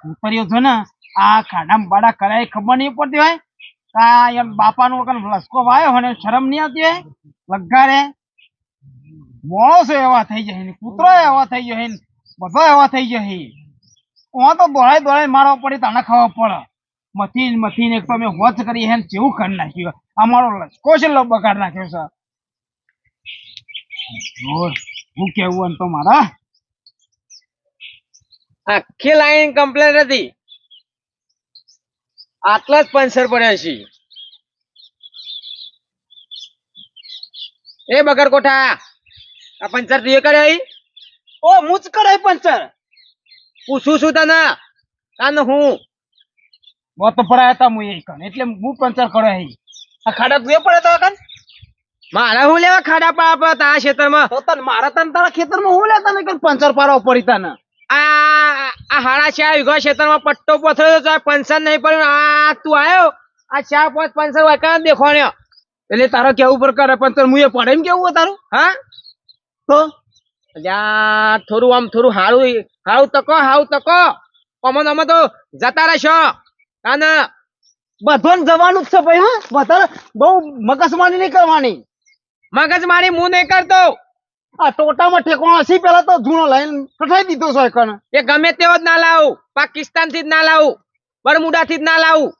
કૂતરીઓ છે ને આ ખાડામાં બાડા કરાય ખબર નહીં પડતી હોય કા એમ બાપાનું વગર લસકો વાયો હોય ને શરમ નહીં આવતી હોય લગારે માણસો એવા થઈ જાય ને કૂતરો એવા થઈ જાય ને બધો એવા થઈ જાય હું તો દોડાઈ દોડાઈ મારવા પડે તને ખાવા પડે મથીને એક તો મેં હોચ કરી હે જેવું કરી નાખ્યું અમારો લસકો છે બગાડ નાખ્યો છે હું કેવું તો મારા આખી લાઈન કમ્પ્લેટ હતી આટલા જ પંચર પડ્યા છે એ બગર કોઠા આ પંચર તું કરે ઓ મુજ કરે પંચર પૂછું છું તને કાન હું બહુ તો પડાયા હતા હું એ કન એટલે હું પંચર કરે આ ખાડા તું પડે તો કન મારા હું લેવા ખાડા પાડવા તા ખેતરમાં તો તને મારા તને તારા ખેતરમાં હું લેતા ને પંચર પાડવા પડી તને આ હાડા 4 વીઘા ખેતરમાં પટ્ટો પથર્યો તો પંચર નહીં પડ્યું આ તું આવ્યો આ 4-5 પંચર વાયકા દેખોણ્યો એટલે તારો કેવું પર કરે પંચર મુએ પડે એમ કેવું તારું હા તો અલ્યા થોડું આમ થોડું હારું તકો અમે તો જતા રહેશો અને બધોને જવાનું જ છે ભાઈ હા વધારે બહુ મગજમારી નહીં કરવાની મગજમારી હું નહીં કરતો આ ટોટામાં ઠેકવાનો હસી પેલા તો જૂનો લઈને કઠાઈ દીધો છે કણ એ ગમે તેવો જ ના લાવું પાકિસ્તાન થી જ ના લાવું બરમુડા થી જ ના લાવું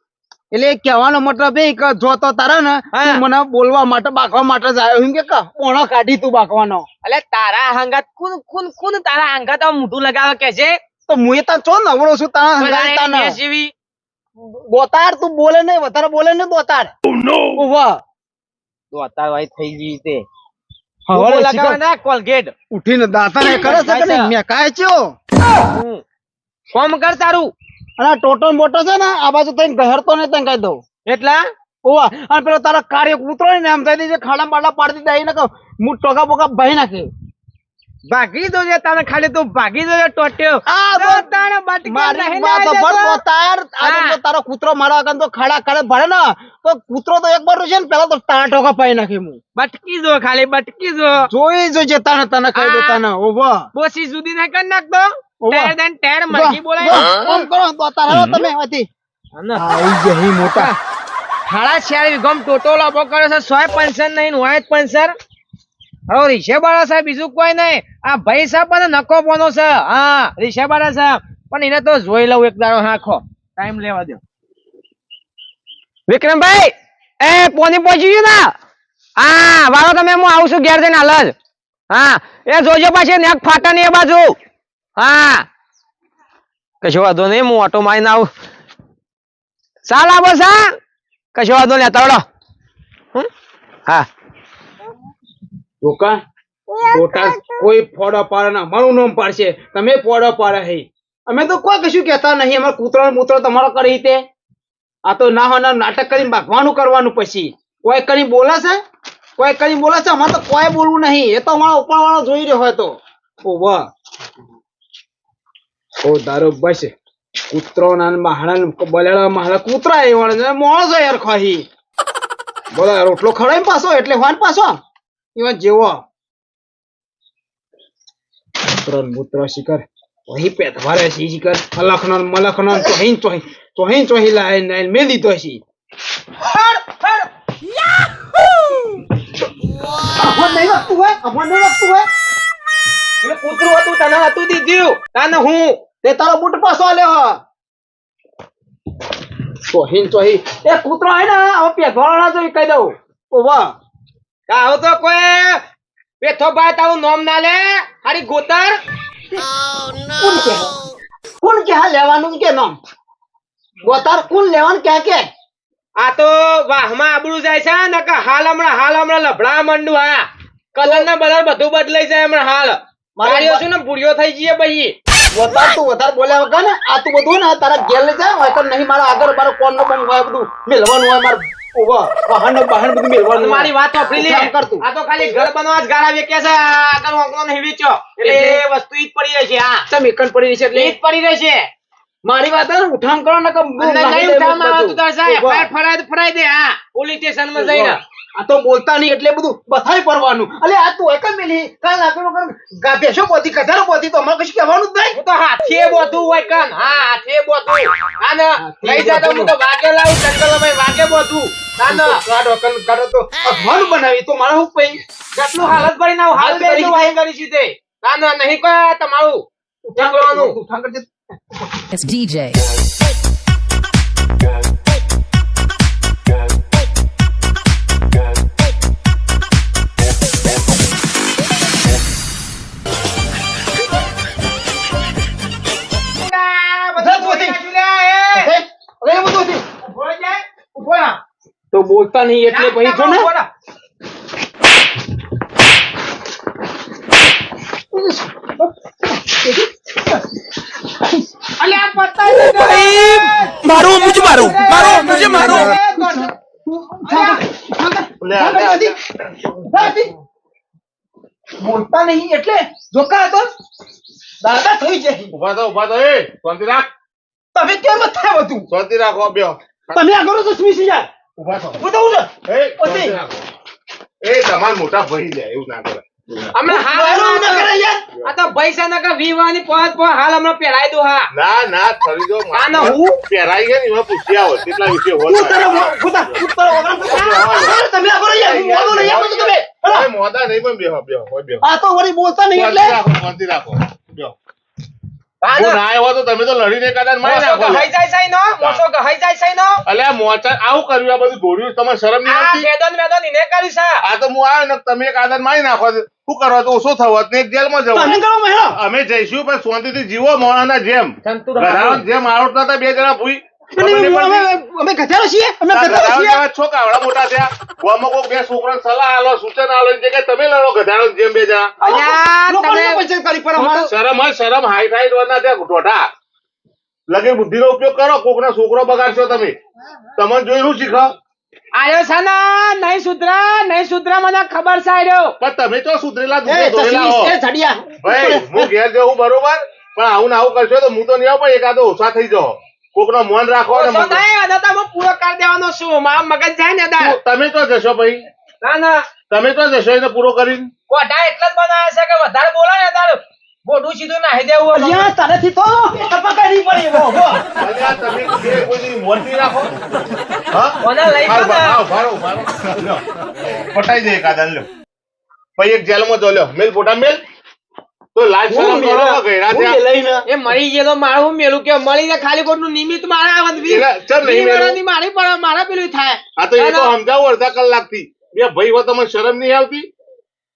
એટલે કહેવાનો મતલબ એ કે જો તો તારા ને તું મને બોલવા માટે બાકવા માટે જ આવ્યો એમ કે પોણો કાઢી તું બાકવાનો એટલે તારા હંગાત કોણ તારા હંગાત મોઢું લગાવે કે છે તો મુએ તો ચો નવરો છું તારા હંગાત તાના જેવી બોતાર તું બોલે નહીં વધારે બોલે ને બોતાર ઓ વાહ દોતાર વાય થઈ ગઈ તે હવે લગાવવાના કોલગેટ ઉઠીને દાંતા ને કરે છે કે મે કાય છો કોમ કર તારું અને ટોટો મોટો છે ને આ બાજુ તઈ ઘરતો ને તઈ કહી દઉં એટલા ઓવા અને પેલો તારા કાર્ય કૂતરો ને આમ થઈ દીધે ખાડા બાડા પાડી દીધા એને કે હું ટોકા બોકા ભાઈ નાખે ભાગી દો જે તને ખાલી તું ભાગી દો ટોટ્યો આ દોતાને બટકા મારી નહીં વાત લાગે પર તો. બોતાર આજે તો તારો કૂતરો મારવા કાન તો ખાડા ખાડે ભરે ને તો કૂતરો તો એક બાર છે ને પેલા તો તારા ટોકા પાઈ નાખે હું બટકી જો ખાલી બટકી જો જોઈ જોજે તને કહી દો તને ઓવા બોસી જુદી ના કર નાખતો ઓવા. ટેર દેન ટેર મરઘી બોલાય કોમ કરો તો તારા તમે હતી આઈ જહી મોટા હાડા 4 વીઘામ ટોટો લાભો કરે છે 100 પંચર નહીં હોય જ પંચર હવે રીશેબાળા સાહેબ બીજું કોઈ નહીં આ ભાઈ સાહેબ અને નકો પોનો છે હા રીશેબાળા સાહેબ પણ એને તો જોઈ લઉં એક દાડો હાખો ટાઈમ લેવા દો વિક્રમભાઈ એ પોની પહોંચી ગયું ને હા વાળો તમે હું આવું છું ઘેર જઈને હાલ જ હા એ જોજો પાછી નેક ફાટા ની એ બાજુ હા કશો વાંધો નહીં હું ઓટો મારીને આવું ચાલ આવો સા કશો વાંધો નહીં તવડો હા ટોકા ટોટા કોઈ ફોડો પાડે ના અમારું નામ પાડશે તમે ફોડો પાડે હે અમે તો કોઈ કશું કહેતા નહીં અમારા કૂતરો મૂતરો તમારો કરી તે આ તો ના હોના નાટક કરીને ભાગવાનું કરવાનું પછી કોઈ કરી બોલે છે અમારે તો કોઈ બોલવું નહીં એ તો અમારા ઉપર વાળો જોઈ રહ્યો હોય તો ઓ વાહ ઓ દારો બસ કૂતરો ના મહાણા બલેડા મહાણા કૂતરા એ વળે મોણસો યાર ખાહી બોલો રોટલો ખવડાવી પાછો એટલે હોન પાછો એવા જેવો મૂત્ર શિખર વહી પેટ ભરે છે શિખર મલખનો ચોહી લાઈ મેં લીધો છે કૂતરું હતું તને હતું દીધું તને હું તે તારો બૂટ પાછો આલ્યો ચોહી એ કૂતરો હે ને હવે પેટવાળા જોઈ કહી દઉં ઓ વાહ આવો તો કોઈ પેથો ભાઈ તારું નામ ના લે હારી ગોતર કોણ કે હા લેવાનું કે નામ ગોતાર કોણ લેવાનું કે આ તો વાહમાં આબરૂ જાય છે ને કે હાલ હમણાં લફડા મંડું આ કલર ને બલર બધું બદલાઈ જાય હમણાં હાલ મારીઓ છું ને પૂરીઓ થઈ જઈએ ભાઈ ગોતાર તું વધારે બોલ્યા વગર ને આ તું બધું ને તારા ઘેર લઈ જાય હોય નહીં મારા આગળ મારો કોણ નો બંધ હોય બધું મેલવાનું હોય મારું વાહન બધું મેળવાનું મારી વાત વાપરી લે આ તો ખાલી ઘર બનવા જ ગાળા વેચ્યા છે આગળ ઓકલો નહીં વેચો એટલે વસ્તુ ઈ જ પડી રહી છે હા ચમ એકન પડી રહી છે એટલે ઈ જ પડી રહી છે મારી વાત ઉઠામ કરો ને કે નહીં ઉઠામ તું તાર સાહેબ ફરાય દે હા પોલીસ સ્ટેશન માં જઈને આ તો બોલતા નહીં એટલે બધું બથાઈ પડવાનું. અલે આ તું એક જ મેલી કાલ આગળ ભેંસો બોધી કધારો બોધી તો અમારે કશું કહેવાનું જ નહીં. હું તો હાથીએ બોધું હોય કન હા હાથીએ બોધું આને લઈ જા તો હું તો વાગે લાવું જંગલમાં વાગે બોધું તાને કાઢો તો અખબાર બનાવી તો મારા હું પઈ કેટલું હાલત ભરી નાવ હાલ બે નું વાહી કરી સીધે તાને નહીં કોઈ તમારું જંગલવાનું ઉઠાણ કરજે. It's DJ. તો બોલતા નહીં એટલે પછી જો ને બોલતા નહીં એટલે જોકા હતો દાદા થઈ જાય. ઉભા થો એ શાંતિ રાખ તમે કેમ થાય બધું શાંતિ રાખો બેહો તમે આ કરો તો સ્મીસી જાય. ઉભા થો ઉઠો ઉઠો એ શાંતિ રાખો એ તમાર મોટા ભાઈ જાય એવું ના કરે હમણાં હાલ આ તો પૈસા ના કા વીવાની પોત પો હાલ હમણાં પહેરાઈ દઉં હા ના ખરીદો આને હું પહેરાઈ ગયા ને એમાં પૂછી આવો કેટલા વિશે હોત તમે આ કરો યાર મોડું નહીં આપો તમે. મોદા નહીં પણ બેહો બેહો આ તો વળી બોલતા નહીં એટલે શાંતિ રાખો બેહો હું ના આવ્યો તો તમે તો લડીને કદાચ મારી નાખો ગહાઈ જાય સાઈ નો મોસો ગહાઈ જાય સાઈ નો અલ્યા મોચા આવું કર્યું આ બધું દોડ્યું તમારે શરમ નહીં આ આવતી મેદાન ઇને કરી સા આ તો હું આવ્યો ને તમે એક આદત મારી નાખો શું કરવા તો ઓછો થવો ને એક જેલમાં જવું તમે કરો મહેરો અમે જઈશું પણ શાંતિથી જીવો મોણાના જેમ સંતુ ગધાડા જેમ આવડતા હતા બે જણા ભૂઈ અમે ગધારો છીએ અમે ગધારો છીએ. છો કાવડા મોટા થયા ગામમાં કોક બે છોકરાને સલાહ આલો સૂચન આલો એની જગ્યાએ તમે લડો ગધાડો જેમ બે જણા અલ્યા લોકોને તમે પૈસા કરી પર અમારા શરમ હાઈટ વાળા ત્યાં ઢોઢા લગે બુદ્ધિનો ઉપયોગ કરો કોકના છોકરો બગાડશો તમે તમને જોઈ શું શીખો આયો સાના નહીં સુધરા મને ખબર છે આયો પણ તમે તો સુધરેલા એ દુધે ધોયેલા હો ચશ્મી એ ઝડિયા ભાઈ હું ઘેર જવું બરોબર પણ આવું ને આવું કરશો તો હું તો નહીં આવું પણ એકાદો ઓછા થઈ જાઓ કોકનો મન રાખો અને ઓછો થાય અને તમે પૂરો કરી દેવાનો શું મારા મગજ જાય ને દાર તમે તો જશો ભાઈ ના તમે તો જશો એને પૂરો કરીને કોઠા એટલે જ બનાવે છે કે વધારે બોલો ને દાર બોડું સીધું નાહી દેવું અલ્યા તારેથી તો ટપકારી પડી એવો હો. અલ્યા તમે જે કોઈની મોટી રાખો હા કોને લઈ ભારો ગયો ને? ભારો લ્યો. પટાઈ દે એકાદા લ્યો પછી એક જેલમાં જો લ્યો મેલ ફોટા મેલ તો લાજ શરમ કરો કે ગયડા હું ત્યાં લઈને એ મરી ગયેલો મારું હું મેલું કે મળીને ખાલી ખોટનું નિમિત્ત મારા આવત એલા, ચમ નહીં મેલું? મારી પણ મારા પેલું થાય આ તો એ તો સમજાવું અડધા કલાકથી બે ભાઈ હો તમને શરમ નહીં આવતી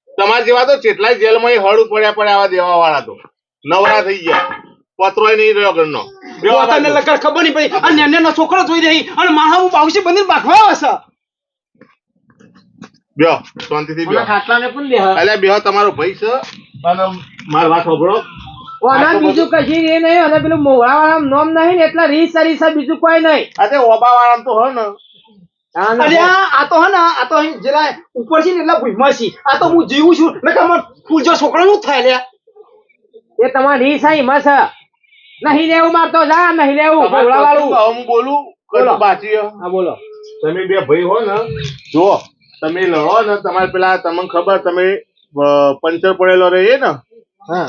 તમારા જેવા તો કેટલાય જેલમાં એ હળ પડ્યા આવા દેવા વાળા તો નવરા થઈ ગયા પત્રોય નહીં રહ્યો ઘરનો બેહો આ તને બાજુ. લગર ખબર નહીં પડી અને નેનો છોકરો જોઈ રહી અને માહા હું બાવસી બંને બાખવા આવે છે. બેહો શાંતિથી બેહો ખાટલાને પણ દે અલ્યા બેહો તમારો ભાઈ છે અને મારી વાત સાંભળો ઓના બીજું કશી એ નહીં અને પેલું મોગળા વાળા નોમ નહીં ને એટલા રીસ બીજું કોઈ નહીં આજે ઓબા વાળા તો હો ને અરે આ તો હે ને આ તો અહીં જેલા ઉપર છે ને એટલા ભૂઈમાં છે. આ તો હું જીવું છું નકર અમાર ફૂલજો છોકરાનું જ થાય લ્યા. એ તમારી રીસ એમાં છે નહીં લેવું મારતો જા નહીં લેવું તમારે મોગળા વાળું કશું હું બોલું બોલો. કશું બાકી હે? હા બોલો તમે બે ભાઈ હો ને જો તમે લડો ને તમારે પેલા તમને ખબર તમે પંચર પડેલો રહે ને હા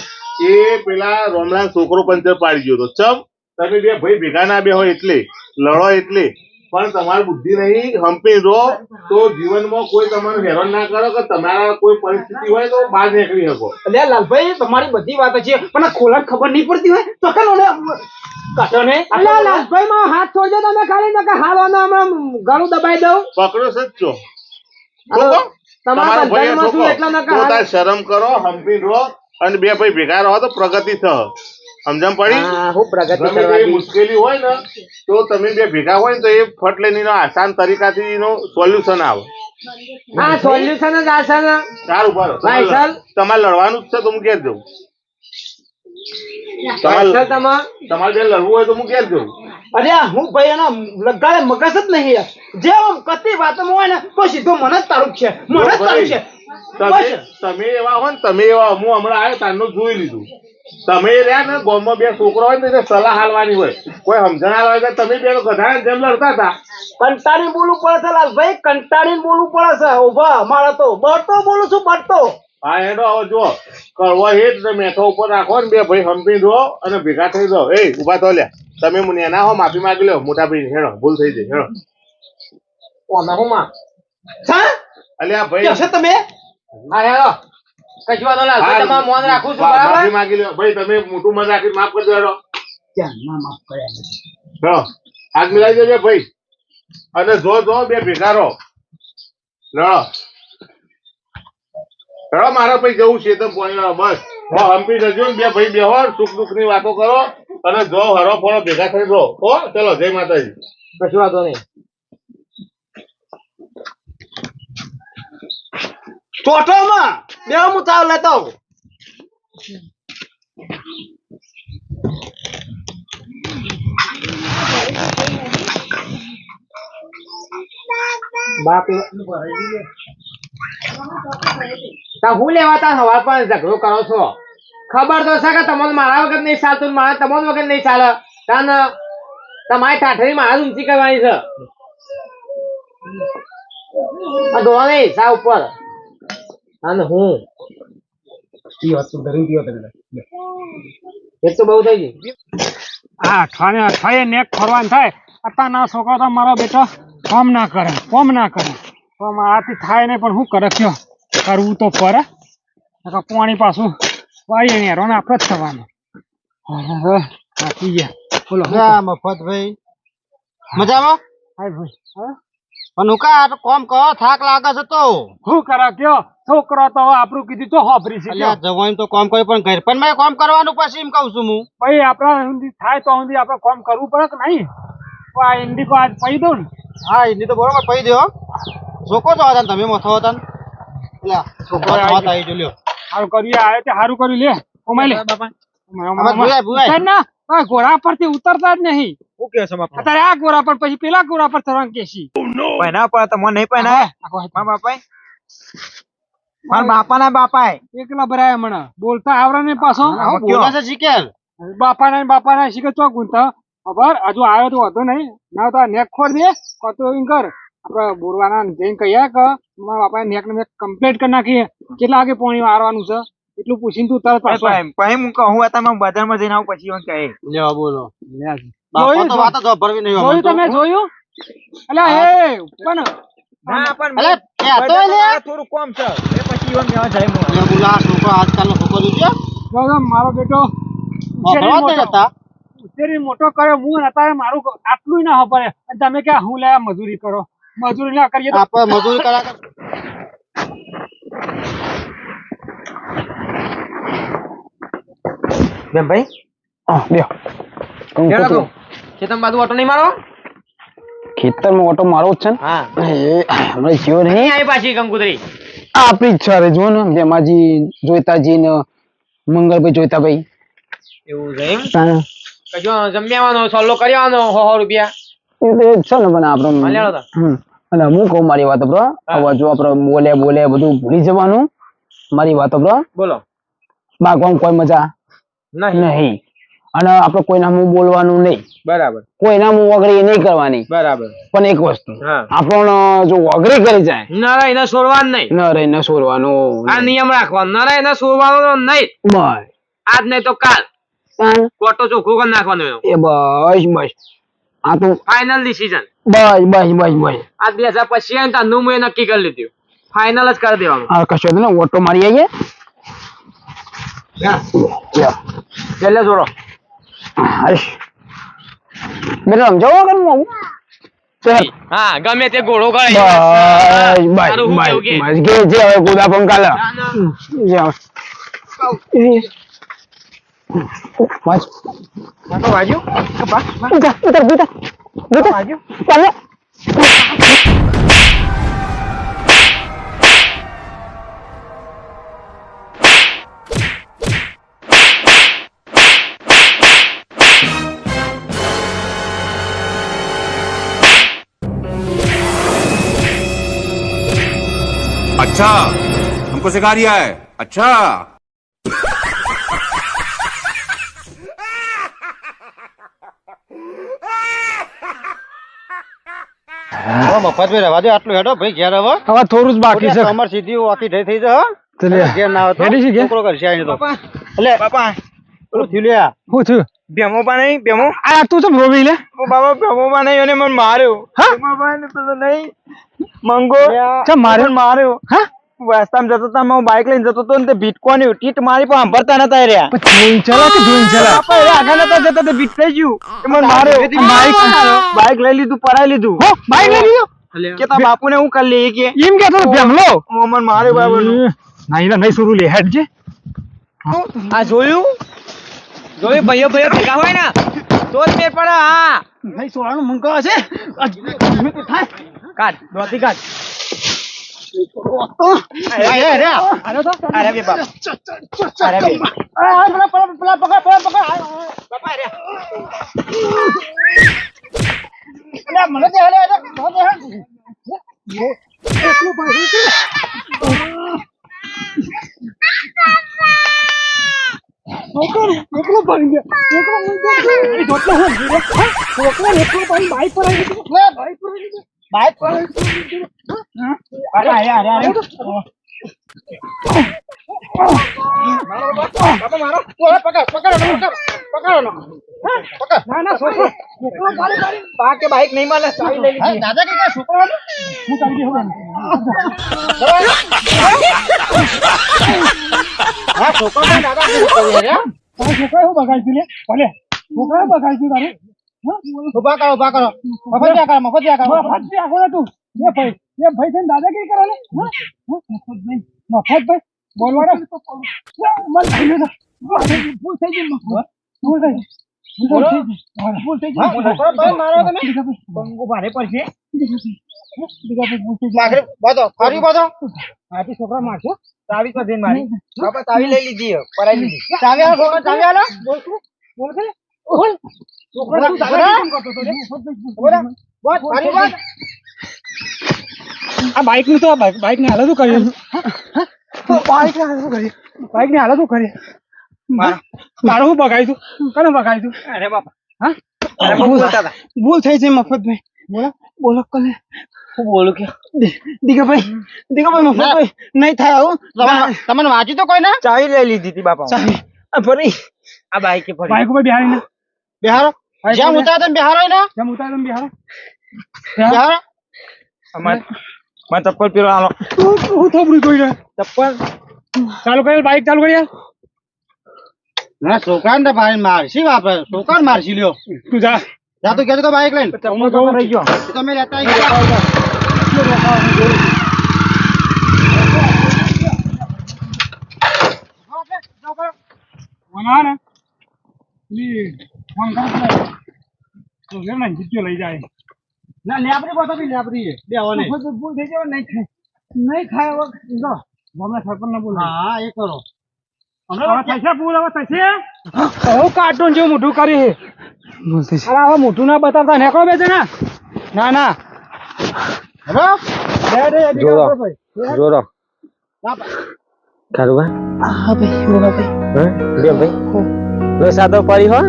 એ પેલા રોમલાલ છોકરો પંચર પાડી ગયો હતો ચમ તમે બે ભાઈ ભેગા ના બે હોય એટલે લડો એટલે પણ તમારી બુદ્ધિ નહીં હંપી રહો તો જીવનમાં કોઈ તમારે હેરાન ના કરો કે તમારા કોઈ પરિસ્થિતિ હોય તો બહાર નીકળી શકો અલ્યા લાલભાઈ તમારી બધી વાતો છે પણ આ ખોલાક ખબર નહીં પડતી હોય તો કલો ને કાઢો ને અલ્યા લાલભાઈ માં હાથ છોડજો તમે ખાલી નકે હાલવાનો હમણાં ગળું દબાઈ દઉં પકડો સચ્ચો તમારા તમારો ભાઈ બંધારણમાં શું એટલા નકે તો હાલ તાર શરમ કરો હંપી રહો અને બે ભાઈ ભેગા રહો તો પ્રગતિ થશે સમજણ પડી હા હું પ્રગતિ ગમે તેવી કરવાની મુશ્કેલી હોય ને તો તમે બે ભેગા હોય ને તો એ ફટ લઈને એનો આસાન તરીકાથી એનો સોલ્યુશન આવે હા સોલ્યુશન જ આ છે ને સારું બરો ભાઈ સર. તમારે લડવાનું જ છે તો હું ઘેર જઉં સર તમાર તમારે જે લડવું હોય તો હું ઘેર જઉં અરે હું ભાઈ એના લગાડે મગજ જ નહીં યાર. જે આમ કતી વાતમાં હોય ને તો સીધો મને જ તારું જ છે મને જ તારું છે તમે એવા હોય ને તમે એવા હું હમણાં આવ્યો તારનું જોઈ લીધું તમે રહ્યા ને ગામમાં બે છોકરો હોય ને એને સલાહ હાલવાની હોય, કોઈ સમજણ હાલવા હોય. તમે બે ગધાના જેમ લડતા હતા. કંટાળી બોલવું પડે છે લાલભાઈ, કંટાળીને બોલવું પડે છે. ઉભા મારે તો બળતો બોલું છું, બળતો. હા હેડો હવે જુઓ, કડવો હેઠ ને મેઠો ઉપર રાખો ને બે ભાઈ હંપી રહો અને ભેગા થઈ જાઓ. એ ઉભા તો લ્યા, તમે મને ના હો માફી માંગી લો મોટા ભાઈ. હેડો ભૂલ થઈ જાય. હેડો કોના હું માં અલ્યા ભાઈ કહેશો તમે? હા હેડો કશું વાંધો ના ભાઈ, તમારું મોન રાખું છું માફી બરાબર. માંગી લો ભાઈ, તમે મોટું મન રાખી માફ કરી દો. હેડો ધ્યાનમાં માફ કર્યા નથી. હેડો હાથ મિલાવી દેજો ભાઈ, અને જો બે ભેગા રહો. લડો હેડો, મારા ભાઈ જવું છે તો પોણી બસ હંપી જજો ને બે ભાઈ બેહો, સુખ દુઃખ ની વાતો કરો અને જો હરો ફરો ભેગા થઈ રહો. ઓ ચલો, જય માતાજી. કશું વાંધો નહીં. ચોથોમાં બે હું તાવ લેતો આવું. બાપ તા હું લેવા તા સવાર પર ઝઘડો કરો છો? ખબર તો છે કે તમને મારા વગર નહીં ચાલતું, મારા તમારા વગર નહીં ચાલે. તાન તમારી ઠાઠરી મારા ઊંચી કરવાની છે. આ ધોવા નહીં સા ઉપર. અને હું એક તો બહુ થઈ ગઈ. આ અઠવાડિયે નેક ફરવાનું થાય. અત્યારના છોકરા તો મારો બેટો કોમ ના કરે. તો આથી થાય નહીં, પણ શું કરે કયો? કરવું તો પડે. પાણી પાછું વાળીએ ને હેરાન આપણે જ થવાનું. થાકી ગયા. બોલો મફતભાઈ મજામાં? હાય ભાઈ. પણ હું કા કોમ કરો, થાક લાગે છે તો શું કરે કયો? છોકરો તો હવે આપણું કીધું તો હોભરી છે. જવાનું તો કોમ કર્યું, પણ ઘર પણ મેં કોમ કરવાનું પછી એમ કહું છું હું. ભાઈ આપણા સુધી થાય તો સુધી આપણે કોમ કરવું પડે કે નહીં? આ ઈંડી આજ પડી દઉં ને. હા ઈંડી તો બરોબર પડી દો. છોકરો તો હતા તમે મથો હતા ને. છોકરો આવી જો લ્યો. સારું કર્યું, આવે તે સારું કર્યું. લે કોમાઈ લે બાપા. ઘોડા પરથી ઉતરતા જ નહીં. શું કે છે અત્યારે આ ઘોડા પર પછી પેલા ઘોડા પર ચડવાનું કેસી. પહેના પર તો મને નહીં પહેનાય. મારા બાપા ના બાપા એકલા ભરાય મને બોલતા આવડે ને પાછો બાપા ના શીખે ચોક ગુંતા ખબર હજુ આવ્યો તો હતો નહીં ના તો નેક ખોર દે તો એમ કર આપડે બોરવાના જઈને કહીએ કે મારા બાપા નેક ને મેં કમ્પ્લીટ કરી નાખીએ. કેટલા વાગે પાણી મારવાનું છે એટલું પૂછીને તું તરત પછી હું કહું બજારમાં જઈને આવું પછી કહે લેવા બોલો. જોયું તમે જોયું? અલ્યા હે પણ થોડું કોમ છે મારો બેટો ઉછેરી મોટો કરે હું અત્યારે મારું આટલું ના પડે. તમે ક્યાં હું લેવા મજૂરી કરો? મજૂરી ના કરીએ તો મજૂરી કરા. ભાઈ ખેતર બાજુ ઓટો નહીં મારો? ખેતરમાં ઓટો મારો જ છે ને. હા હમણાં જીવો નહીં આવી પાછી કંકુતરી આપણી ઈચ્છા રે જો ને ભેમાજી જોઈતાજી ને મંગળભાઈ જોઈતાભાઈ એવું છે એમ? કજો જમ્યાવાનો સોલ્લો કર્યાવાનો 100 રૂપિયા એ તો છે ને પણ આપણે અને હું કહું મારી વાત બ્રો. હવે જો આપણે બોલે બધું ભૂલી જવાનું. મારી વાતો બ્રો બોલો. બાગવાન કોઈ મજા નહીં અને આપણે કોઈના મું બોલવાનું નહીં. બરાબર. કોઈના મું વગરી નહીં કરવાની. બરાબર. પણ એક વસ્તુ આપણને જો વગરી કરી જાય નરાય ને છોડવાનું નહીં. નરાય ને છોડવાનું આ નિયમ રાખવાનો. નરાય ને છોડવાનું નહીં. બસ આજ નહીં તો કાલ કોટો ચોખ્ખો કરી નાખવાનો. એ બસ આ તો ફાઇનલ ડિસિઝન. બસ આ 2025 પછી તાનું મેં નક્કી કરી લીધું. ફાઇનલ જ કરી દેવાનું. આ કશો ને ઓટો મારી આવીએ. છેલ્લે જોડો. બેટા સમજાવો કે હું હા ગમે તે ઘોડો કરે. બસ જે હવે કુદા પંકાલા બસ વાજ્યું ચાલે. अच्छा हमको सिखा रिया है अच्छा મફતભાઈ રહેવા દે આટલું હેડો ભાઈ ઘેર હવે હવે થોડું જ બાકી છે અમાર સીધી વાકી થઈ જાય ચલે ઘેર ના આવતો હેડી છે કે? છોકરો કરશે આઈને તો એટલે બાપા પેલું થયું લ્યા હું છું ભેમો પા નહીં ભેમો આ તું તો રોવી લે બાબા ભેમો પા નહીં અને મને માર્યો હા? ભેમો પા ને પેલો નહીં મંગો ચમ માર્યો? મને માર્યો હા રસ્તામાં જતો તો હું બાઇક લઈને જતો તો ને તે ભીટકોની ટીટ મારી પણ સાંભળતા નતા એ રહ્યા જોઈન ચલા કે જોઈન ચલા બાપા એ આગળ નતા જતા તે ભીટ થઈ ગયું એ મને માર્યો બાઇક લઈ લીધું પરાઈ લીધું હો બાઈક લઈ લીધો કે તારા બાપુને હું કરી લઈએ કે એમ કે તો ભેમલો મને માર્યો બાબા નહીં નહીં સુરું લે હેડ જે આ જોયું ભાઈઓ ભેગા હોય ને તો જ મેળ પડે હા નહીં સોળાનું મંગો હશે કાઢ દોતી કાઢ અરે બે બાપ અરે બે પેલા પકડ બાપા રે મને તે હાલે બાઈક નહીં મળે ચાવી લઈ લીધી દાદા કે છોકરો હું ચાવી દે હા છોકરો દાદા શું કરી રે છોકરા હું બગાડ્યું લે ભલે છોકરા બગાડ્યું તારે ઉભા કરો મફત કરો મફત આખો તું એ ભાઈ થઈને દાદાગીરી કરે ને મફત ભાઈ બોલવાનો મન થઈ ગયો ભૂલ થઈ ગઈ ભૂલ થઈ છોકરા મારશે ચાવી તો જઈને મારી બાપા ચાવી લઈ લીધી પરાઈ લીધી ચાવી આલો છોકરા ચાવી આલો બોલ કે છોકરા તું ચાવી કેમ કરતો હતો આ બાઈક નું તો બાઈક ને હાલત કર્યું બાઈક ને હાલત કરી મારો હું બગાડી તું કને બગાડી તું અરે બાપા હા ભૂલ થઈ છે મફતભાઈ બોલો કને હું બોલું કે દીગાભાઈ મફતભાઈ નહીં થાય આવું તમને વાંચ્યું તો કોઈ ના ચાવી લઈ લીધી હતી બાપા ચાવી ફરી આ બાઈક ફરી બાઈક ઉપર બિહારી ને બિહારો જ્યાં ઉતાર તમે બિહારો ને જેમ ઉતાર તમે બિહારો બિહારો અમાર ચપ્પલ પહેરો આલો હું થોબડું જોઈ રહ્યો ચપ્પલ ચાલુ કરી બાઈક ચાલુ કરી યાર ના છોકરાને તો ભાઈ મારશી બાપા છોકરાને મારશી લ્યો તું જા તું કહેતો તો બાઈક લઈને ચપ્પલ તો રહી ગયો તમે લેતા લઈ જાય ના લેબરી બોતો બી લેબરી બેવાને ભૂલ થઈ જાય નહીં ખાય હમણાં સરપંચ ના બોલ હા એ કરો કાર્ટૂન જેવું મોટું કરી હવે મોટું ના બતાવતા નેકળો બે જણા ના જોરો ખારું લોસા તો પડી હો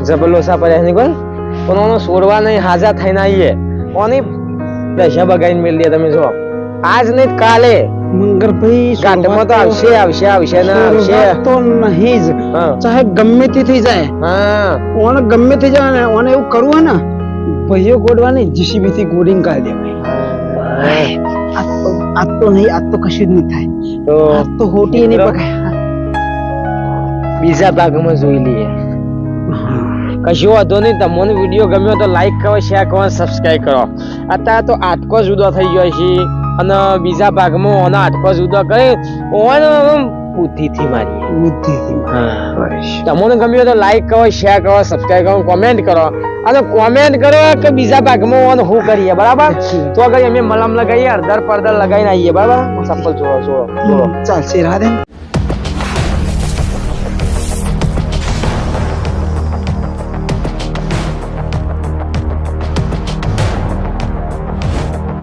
જબરલોસા પડ્યા ની કોઈ પણ ઓનો સોરવા નહીં હાજા થઈને આવીએ ઓની દશા બગાઈને મેલ દે તમે જો આજ નહીં કાલે મંગરભાઈ ઘાટમાં તો આવશે ને આવશે તો નહીં જ ચાહે ગમે તે થઈ જાય હા ઓને ગમે તે જાય ને ઓને એવું કરવું ને ભાઈઓ ગોડવાની જીસીબી થી ગોડિંગ કાઢી દેવાય આજ તો નહીં આજ તો કશું જ નહીં થાય તો આજ તો હોટી નહીં પકાય બીજા ભાગમાં જોઈ લઈએ કશું વાંધો નહીં તમને વિડીયો ગમ્યો તો લાઈક કરો શેર કરો સબસ્ક્રાઇબ કરો અત્યારે તો આટકો જુદો થઈ ગયો છે અને બીજા ભાગમાં ઓનો આટકો જુદો કરે ઓનો બુદ્ધિથી મારીએ તમને ગમ્યું તો લાઈક કરો શેર કરો સબસ્ક્રાઇબ કરો કોમેન્ટ કરો અને કોમેન્ટ કરો કે બીજા ભાગમાં ઓનો શું કરીએ બરાબર તો આગળ અમે મલમ લગાવીએ અડધર પડધર લગાવીને આવીએ બરાબર ચપ્પલ જોડો ચાલશે રાધે